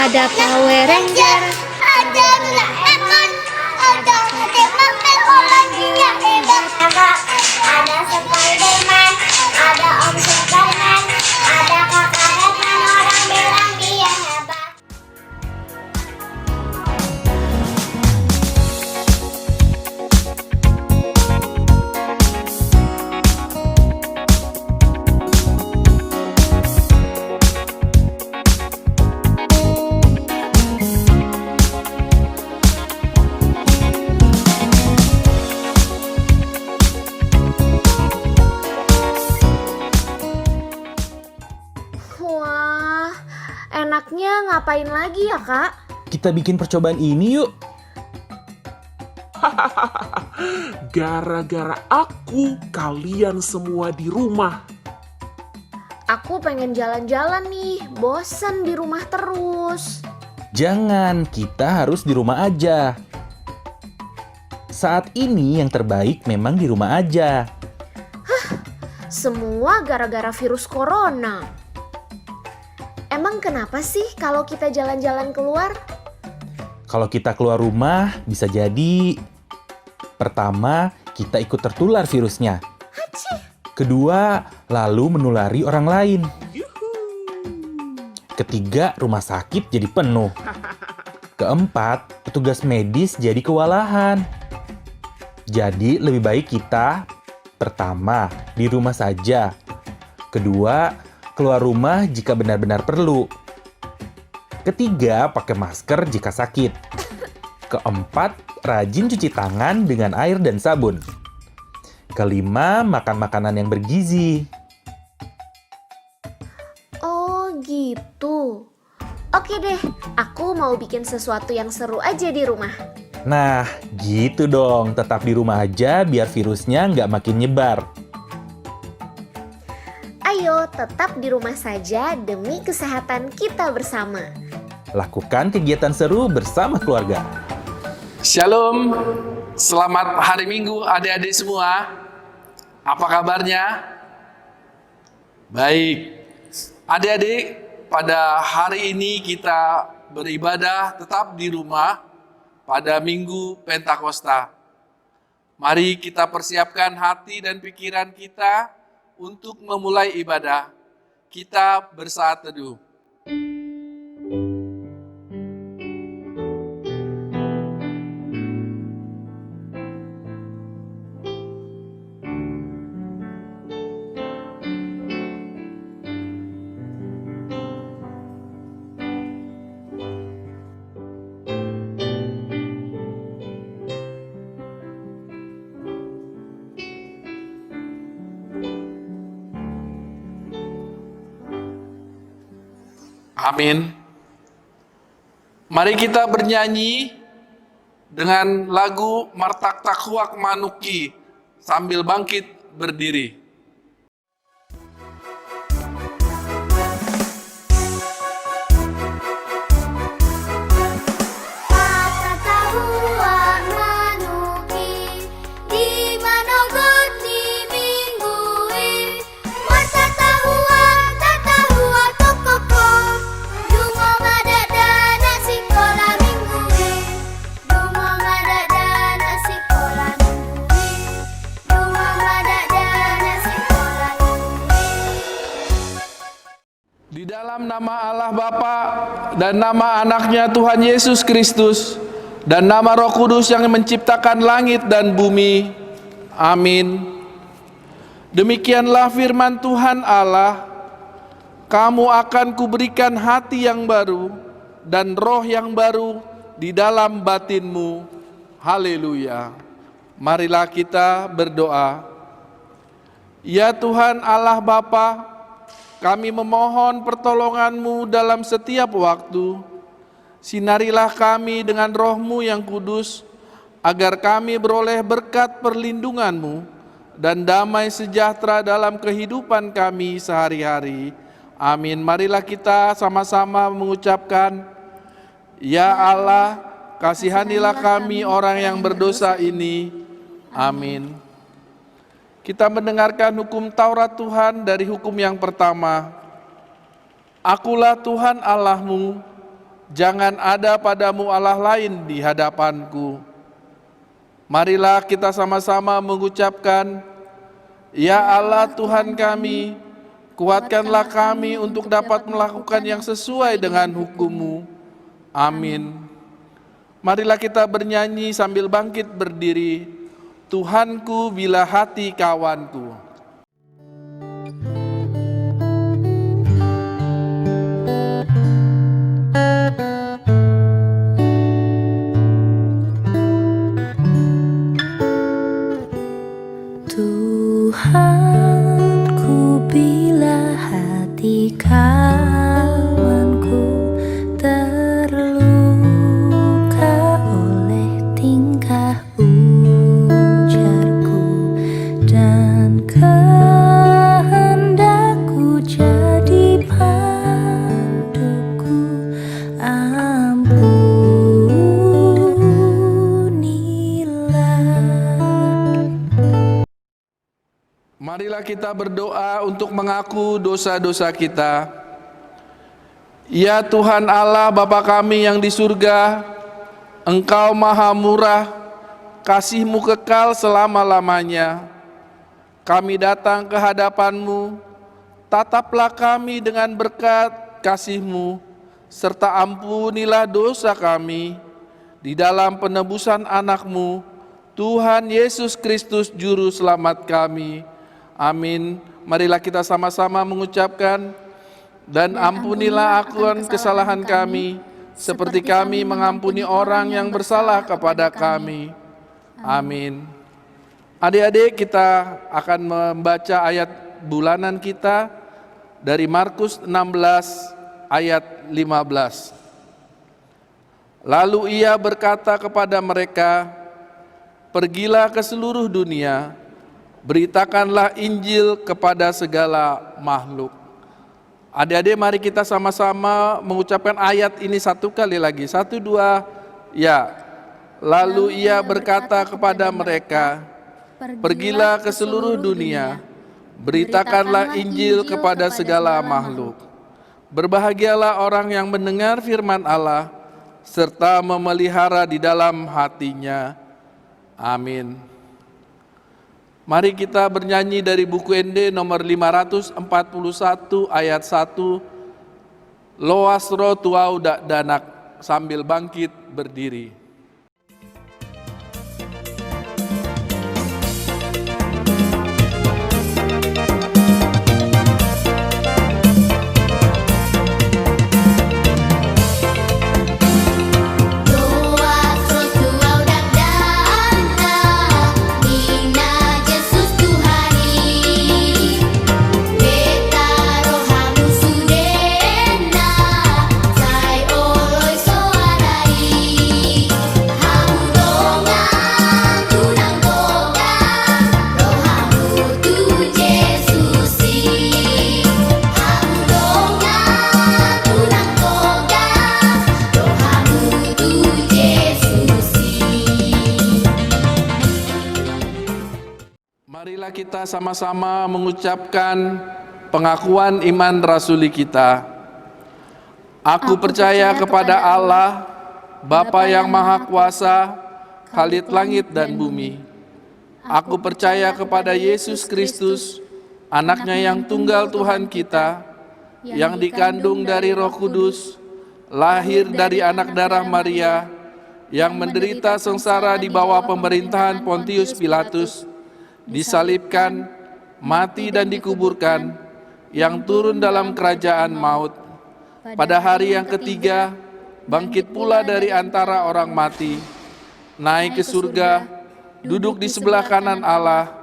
Ada Power Ranger, ada Doraemon, ada Adek Mabel, orang dia hebat. Ada Spiderman, ada Om Superman, ada Kakak Batman, orang bilang dia hebat. wah, enaknya ngapain lagi ya Kak? Kita bikin percobaan ini yuk. Gara-gara aku, kalian semua di rumah. Aku pengen jalan-jalan nih, bosan di rumah terus. Jangan, kita harus di rumah aja. Saat ini yang terbaik memang di rumah aja. Semua gara-gara virus corona. Emang kenapa sih kalau kita jalan-jalan keluar? Kalau kita keluar rumah, bisa jadi pertama, kita ikut tertular virusnya. Kedua, lalu menulari orang lain. Ketiga, rumah sakit jadi penuh. Keempat, petugas medis jadi kewalahan. Jadi lebih baik kita pertama, di rumah saja. Kedua, keluar rumah jika benar-benar perlu. Ketiga, pakai masker jika sakit. Keempat, rajin cuci tangan dengan air dan sabun. Kelima, makan makanan yang bergizi. Oh gitu. Oke deh, aku mau bikin sesuatu yang seru aja di rumah. Nah, gitu dong. Tetap di rumah aja biar virusnya nggak makin nyebar. Ayo tetap di rumah saja demi kesehatan kita bersama. Lakukan kegiatan seru bersama keluarga. Shalom, selamat hari Minggu adik-adik semua. Apa kabarnya? Baik, adik-adik, pada hari ini kita beribadah tetap di rumah pada Minggu Pentakosta. Mari kita persiapkan hati dan pikiran kita untuk memulai ibadah. Kita bersaat teduh. Amin. Mari kita bernyanyi dengan lagu Martak Takhuak Manuki sambil bangkit berdiri. Di dalam nama Allah Bapa dan nama anaknya Tuhan Yesus Kristus dan nama Roh Kudus yang menciptakan langit dan bumi. Amin. Demikianlah firman Tuhan Allah, kamu akan kuberikan hati yang baru dan roh yang baru di dalam batinmu. Haleluya. Marilah kita berdoa. Ya Tuhan Allah Bapa, kami memohon pertolongan-Mu dalam setiap waktu. Sinarilah kami dengan Roh-Mu yang kudus, agar kami beroleh berkat perlindungan-Mu dan damai sejahtera dalam kehidupan kami sehari-hari. Amin. Marilah kita sama-sama mengucapkan, Ya Allah, kasihanilah kami orang yang berdosa ini. Amin. Kita mendengarkan hukum Taurat Tuhan dari hukum yang pertama. Akulah Tuhan Allahmu, jangan ada padamu Allah lain di hadapanku. Marilah kita sama-sama mengucapkan, Ya Allah Tuhan kami, kuatkanlah kami untuk dapat melakukan yang sesuai dengan hukum-Mu. Amin. Marilah kita bernyanyi sambil bangkit berdiri, Tuhanku bila hati kawanku. Tuhanku bila hati kawanku terluka oleh tingkah ujarku dan kehendakku jadi panduku, ampunilah. Marilah kita berdoa untuk mengaku dosa-dosa kita. Ya Tuhan Allah Bapa kami yang di surga, Engkau maha murah, kasih-Mu kekal selama-lamanya. Kami datang ke hadapan-Mu, tataplah kami dengan berkat kasih-Mu, serta ampunilah dosa kami di dalam penebusan anak-Mu, Tuhan Yesus Kristus Juru Selamat kami. Amin. Marilah kita sama-sama mengucapkan, dan ampunilah akan kesalahan kami, seperti kami mengampuni orang yang bersalah kepada kami. Amin. Adik-adik, kita akan membaca ayat bulanan kita dari Markus 16 ayat 15. Lalu ia berkata kepada mereka, pergilah ke seluruh dunia, beritakanlah Injil kepada segala makhluk. Adik-adik, mari kita sama-sama mengucapkan ayat ini satu kali lagi. 1, 2, ya. Lalu ia berkata kepada mereka, pergilah ke seluruh dunia, beritakanlah Injil kepada segala makhluk. Berbahagialah orang yang mendengar firman Allah, serta memelihara di dalam hatinya. Amin. Mari kita bernyanyi dari buku ND nomor 541 ayat 1, Loas ro tuau dak danak, sambil bangkit berdiri. Marilah kita sama-sama mengucapkan pengakuan iman rasuli kita. Aku percaya kepada Allah, Bapa yang Maha Kuasa, Khalid langit dan bumi. Aku percaya kepada Yesus Kristus, Anaknya yang tunggal Tuhan kita, yang dikandung dari Roh Kudus, lahir dari anak darah Maria, yang menderita sengsara di bawah pemerintahan Pontius Pilatus, disalibkan, mati dan dikuburkan, yang turun dalam kerajaan maut. Pada hari yang ketiga, bangkit pula dari antara orang mati, naik ke surga, duduk di sebelah kanan Allah,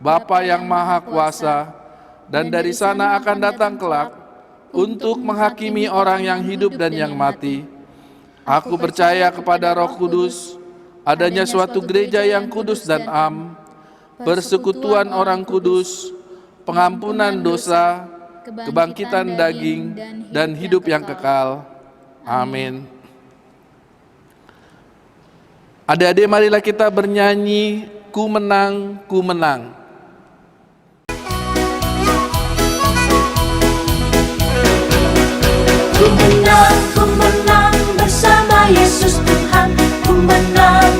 Bapa yang Maha Kuasa, dan dari sana akan datang kelak untuk menghakimi orang yang hidup dan yang mati. Aku percaya kepada Roh Kudus, adanya suatu gereja yang kudus dan am, persekutuan orang kudus, pengampunan dosa, kebangkitan daging, dan hidup yang kekal. Amin. Adik-adik, marilah kita bernyanyi, ku menang, ku menang. Ku menang bersama Yesus Tuhan. Ku menang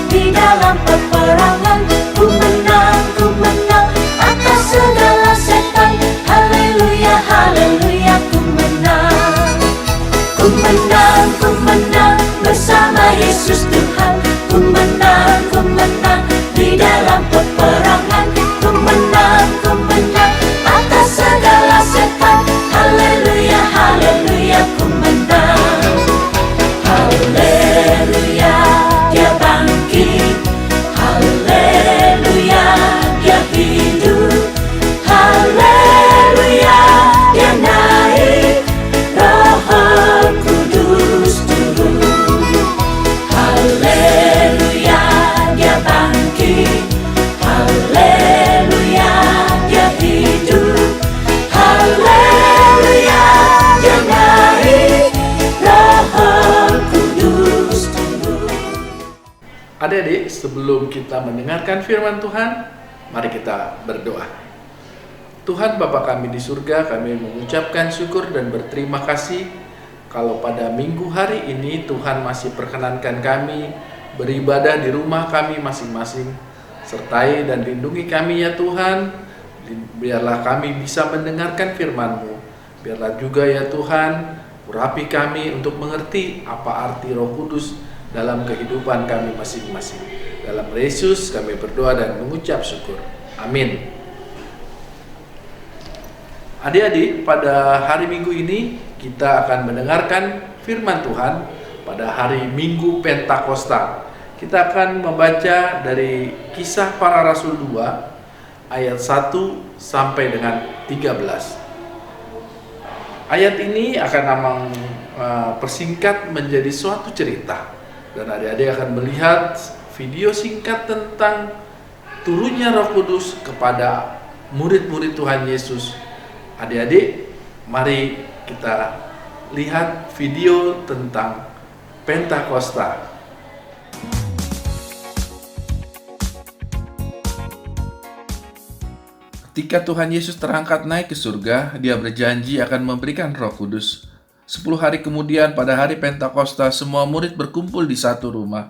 di dalam peperangan. Ku menang atas segala setan. Haleluya, haleluya, ku menang. Ku menang bersama Yesus Tuhan. Ku menang di dalam peperangan. Ku menang atas segala setan. Haleluya, haleluya, ku menang. Haleluya, dia bangkit. Haleluya, dia hidup. Haleluya, dia naik. Roh Kudus turun. Haleluya, dia bangkit. Haleluya, dia hidup. Haleluya, dia naik. Roh Kudus turun. Adik-adik, sebelum kita mendengarkan firman Tuhan, mari kita berdoa. Tuhan Bapa kami di surga, kami mengucapkan syukur dan berterima kasih kalau pada minggu hari ini Tuhan masih perkenankan kami beribadah di rumah kami masing-masing. Sertai dan lindungi kami ya Tuhan, biarlah kami bisa mendengarkan firman-Mu. Biarlah juga ya Tuhan, urapi kami untuk mengerti apa arti Roh Kudus dalam kehidupan kami masing-masing. Dalam Yesus kami berdoa dan mengucap syukur. Amin. Adik-adik, pada hari Minggu ini kita akan mendengarkan firman Tuhan pada hari Minggu Pentakosta. Kita akan membaca dari Kisah Para Rasul 2 ayat 1 sampai dengan 13. Ayat ini akan persingkat menjadi suatu cerita, dan adik-adik akan melihat video singkat tentang turunnya Roh Kudus kepada murid-murid Tuhan Yesus. Adik-adik, mari kita lihat video tentang Pentakosta. Ketika Tuhan Yesus terangkat naik ke surga, Dia berjanji akan memberikan Roh Kudus. 10 hari kemudian, pada hari Pentakosta, semua murid berkumpul di satu rumah.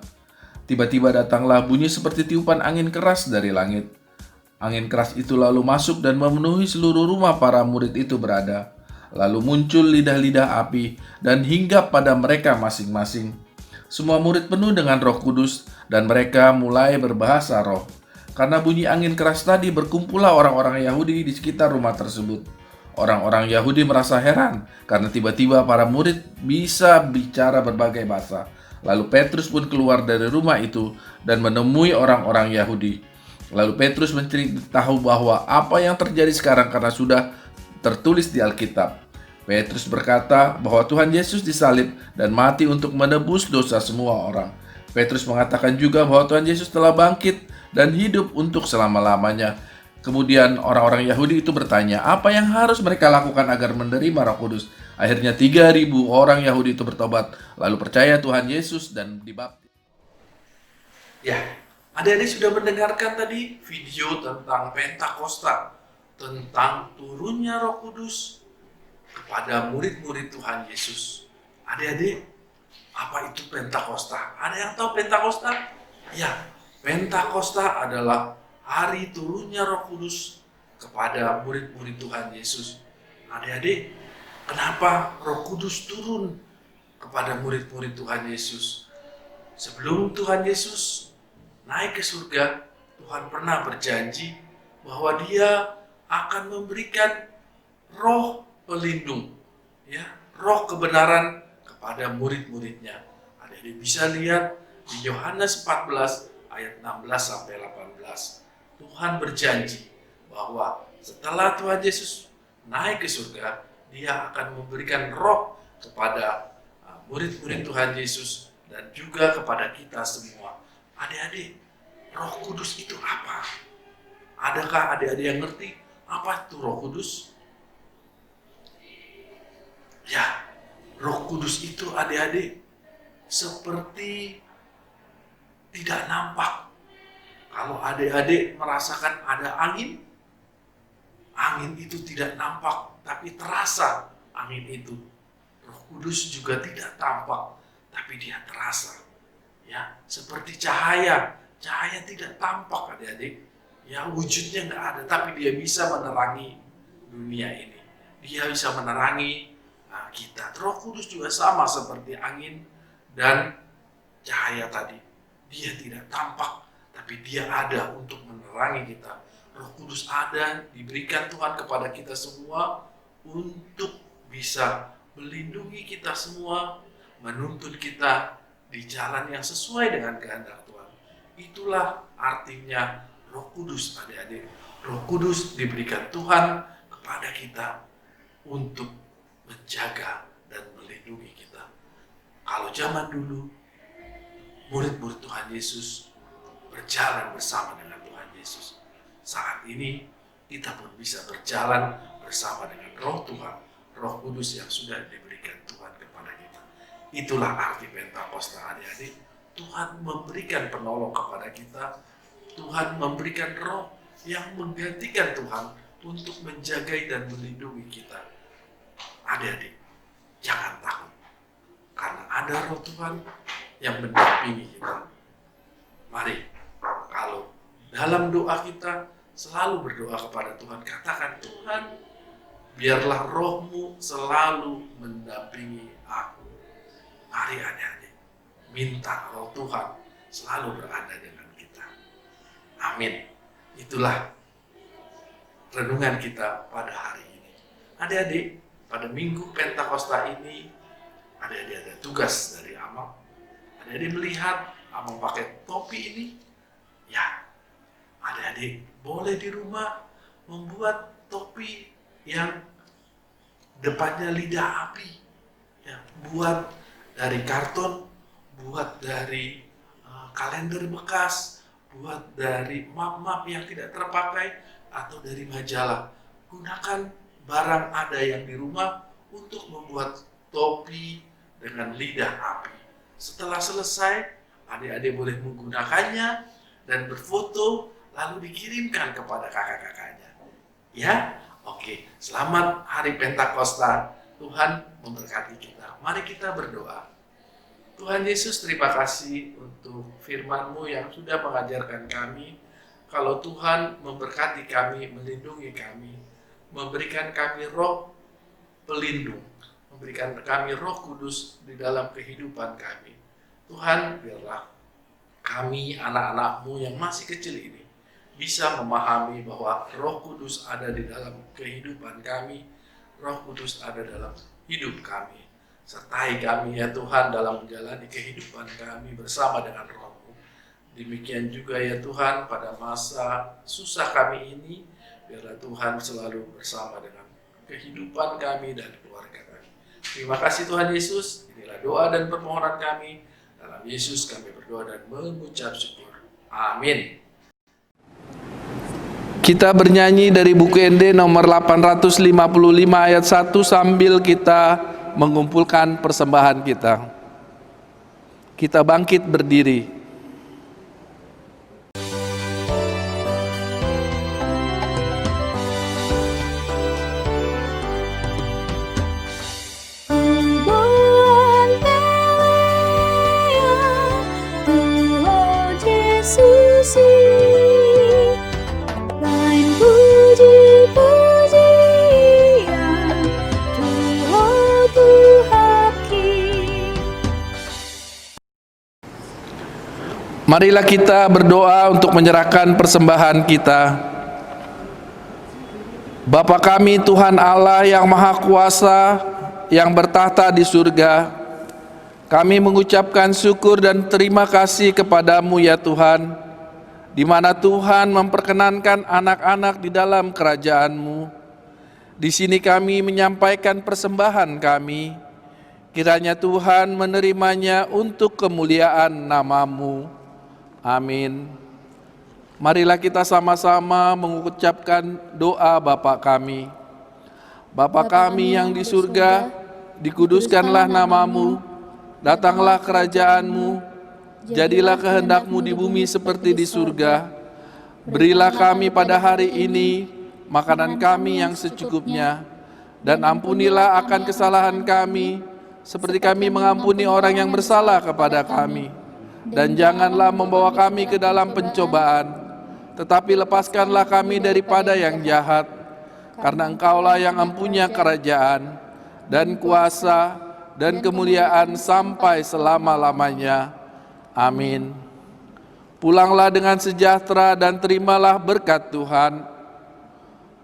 Tiba-tiba datanglah bunyi seperti tiupan angin keras dari langit. Angin keras itu lalu masuk dan memenuhi seluruh rumah para murid itu berada. Lalu muncul lidah-lidah api dan hinggap pada mereka masing-masing. Semua murid penuh dengan Roh Kudus dan mereka mulai berbahasa roh. Karena bunyi angin keras tadi, berkumpullah orang-orang Yahudi di sekitar rumah tersebut. Orang-orang Yahudi merasa heran karena tiba-tiba para murid bisa bicara berbagai bahasa. Lalu Petrus pun keluar dari rumah itu dan menemui orang-orang Yahudi. Lalu Petrus menceritakan bahwa apa yang terjadi sekarang karena sudah tertulis di Alkitab. Petrus berkata bahwa Tuhan Yesus disalib dan mati untuk menebus dosa semua orang. Petrus mengatakan juga bahwa Tuhan Yesus telah bangkit dan hidup untuk selama-lamanya. Kemudian orang-orang Yahudi itu bertanya, apa yang harus mereka lakukan agar menerima Roh Kudus? Akhirnya 3.000 orang Yahudi itu bertobat, lalu percaya Tuhan Yesus dan dibaptis. Ya, adik-adik sudah mendengarkan tadi video tentang Pentakosta, tentang turunnya Roh Kudus kepada murid-murid Tuhan Yesus. Adik-adik, apa itu Pentakosta? Ada yang tahu Pentakosta? Ya, Pentakosta adalah hari turunnya Roh Kudus kepada murid-murid Tuhan Yesus. Adik-adik, kenapa Roh Kudus turun kepada murid-murid Tuhan Yesus? Sebelum Tuhan Yesus naik ke surga, Tuhan pernah berjanji bahwa Dia akan memberikan roh pelindung, ya, roh kebenaran kepada murid-muridnya. Adik-adik bisa lihat di Yohanes 14 ayat 16 sampai 18. Tuhan berjanji bahwa setelah Tuhan Yesus naik ke surga, Dia akan memberikan roh kepada murid-murid Tuhan Yesus dan juga kepada kita semua. Adik-adik, Roh Kudus itu apa? Adakah adik-adik yang ngerti apa itu Roh Kudus? Ya, Roh Kudus itu adik-adik seperti tidak nampak. Kalau adik-adik merasakan ada angin, angin itu tidak nampak, tapi terasa angin itu. Roh Kudus juga tidak tampak, tapi dia terasa. Ya, seperti cahaya. Cahaya tidak tampak adik-adik. Ya, wujudnya nggak ada, tapi dia bisa menerangi dunia ini. Dia bisa menerangi kita. Roh Kudus juga sama seperti angin dan cahaya tadi. Dia tidak tampak, tapi dia ada untuk menerangi kita. Roh Kudus ada, diberikan Tuhan kepada kita semua untuk bisa melindungi kita semua, menuntun kita di jalan yang sesuai dengan kehendak Tuhan. Itulah artinya Roh Kudus, adik-adik. Roh Kudus diberikan Tuhan kepada kita untuk menjaga dan melindungi kita. Kalau zaman dulu, murid-murid Tuhan Yesus berjalan bersama dengan Tuhan Yesus. Saat ini, kita pun bisa berjalan bersama dengan Roh Tuhan, Roh Kudus yang sudah diberikan Tuhan kepada kita. Itulah arti Pentakosta, adik-adik. Tuhan memberikan penolong kepada kita. Tuhan memberikan Roh yang menggantikan Tuhan untuk menjaga dan melindungi kita. Adik-adik, jangan takut. Karena ada Roh Tuhan yang mendampingi kita. Mari, kalau dalam doa kita selalu berdoa kepada Tuhan, katakan, Tuhan, biarlah Roh-Mu selalu mendampingi aku. Mari adik-adik, minta Roh Tuhan selalu berada dengan kita. Amin. Itulah renungan kita pada hari ini. Adik-adik, pada Minggu Pentakosta ini, adik-adik ada tugas dari Amang. Adik-adik melihat Amang pakai topi ini, ya, adik-adik boleh di rumah membuat topi yang depannya lidah api. Ya, buat dari karton, buat dari kalender bekas, buat dari map-map yang tidak terpakai, atau dari majalah. Gunakan barang ada yang di rumah untuk membuat topi dengan lidah api. Setelah selesai, adik-adik boleh menggunakannya dan berfoto, lalu dikirimkan kepada kakak-kakaknya. Ya, oke. Selamat Hari Pentakosta. Tuhan memberkati kita. Mari kita berdoa. Tuhan Yesus, terima kasih untuk firman-Mu yang sudah mengajarkan kami. Kalau Tuhan memberkati kami, melindungi kami, memberikan kami Roh pelindung, memberikan kami Roh Kudus di dalam kehidupan kami. Tuhan, biarlah kami, anak-anak-Mu yang masih kecil ini, bisa memahami bahwa Roh Kudus ada di dalam kehidupan kami, Roh Kudus ada dalam hidup kami. Sertai kami ya Tuhan dalam menjalani kehidupan kami bersama dengan Roh-Mu. Demikian juga ya Tuhan pada masa susah kami ini, biarlah Tuhan selalu bersama dengan kehidupan kami dan keluarga kami. Terima kasih Tuhan Yesus, inilah doa dan permohonan kami. Dalam Yesus kami berdoa dan mengucap syukur. Amin. Kita bernyanyi dari buku ND nomor 855 ayat 1 sambil kita mengumpulkan persembahan kita. Kita bangkit berdiri. Marilah kita berdoa untuk menyerahkan persembahan kita. Bapa kami Tuhan Allah yang Maha Kuasa, yang bertahta di surga, kami mengucapkan syukur dan terima kasih kepadamu ya Tuhan, di mana Tuhan memperkenankan anak-anak di dalam kerajaan-Mu. Di sini kami menyampaikan persembahan kami, kiranya Tuhan menerimanya untuk kemuliaan nama-Mu. Amin. Marilah kita sama-sama mengucapkan doa Bapa kami. Bapa kami yang di surga, dikuduskanlah namamu, datanglah kerajaanmu, jadilah kehendakmu di bumi seperti di surga. Berilah kami pada hari ini makanan kami yang secukupnya, dan ampunilah akan kesalahan kami, seperti kami mengampuni orang yang bersalah kepada kami. Dan janganlah membawa kami ke dalam pencobaan, tetapi lepaskanlah kami daripada yang jahat. Karena Engkaulah yang mempunyai kerajaan, dan kuasa, dan kemuliaan sampai selama-lamanya. Amin. Pulanglah dengan sejahtera dan terimalah berkat Tuhan.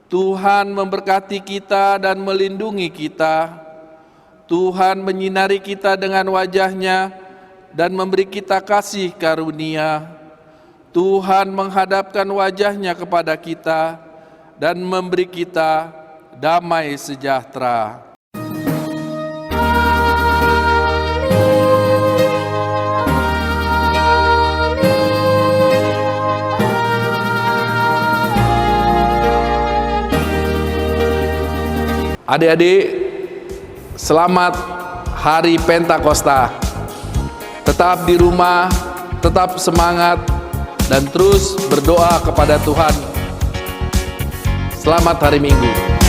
Tuhan memberkati kita dan melindungi kita. Tuhan menyinari kita dengan wajah-Nya dan memberi kita kasih karunia. Tuhan menghadapkan wajah-Nya kepada kita dan memberi kita damai sejahtera. Adik-adik, selamat Hari Pentakosta. Tetap di rumah, tetap semangat, dan terus berdoa kepada Tuhan. Selamat hari Minggu.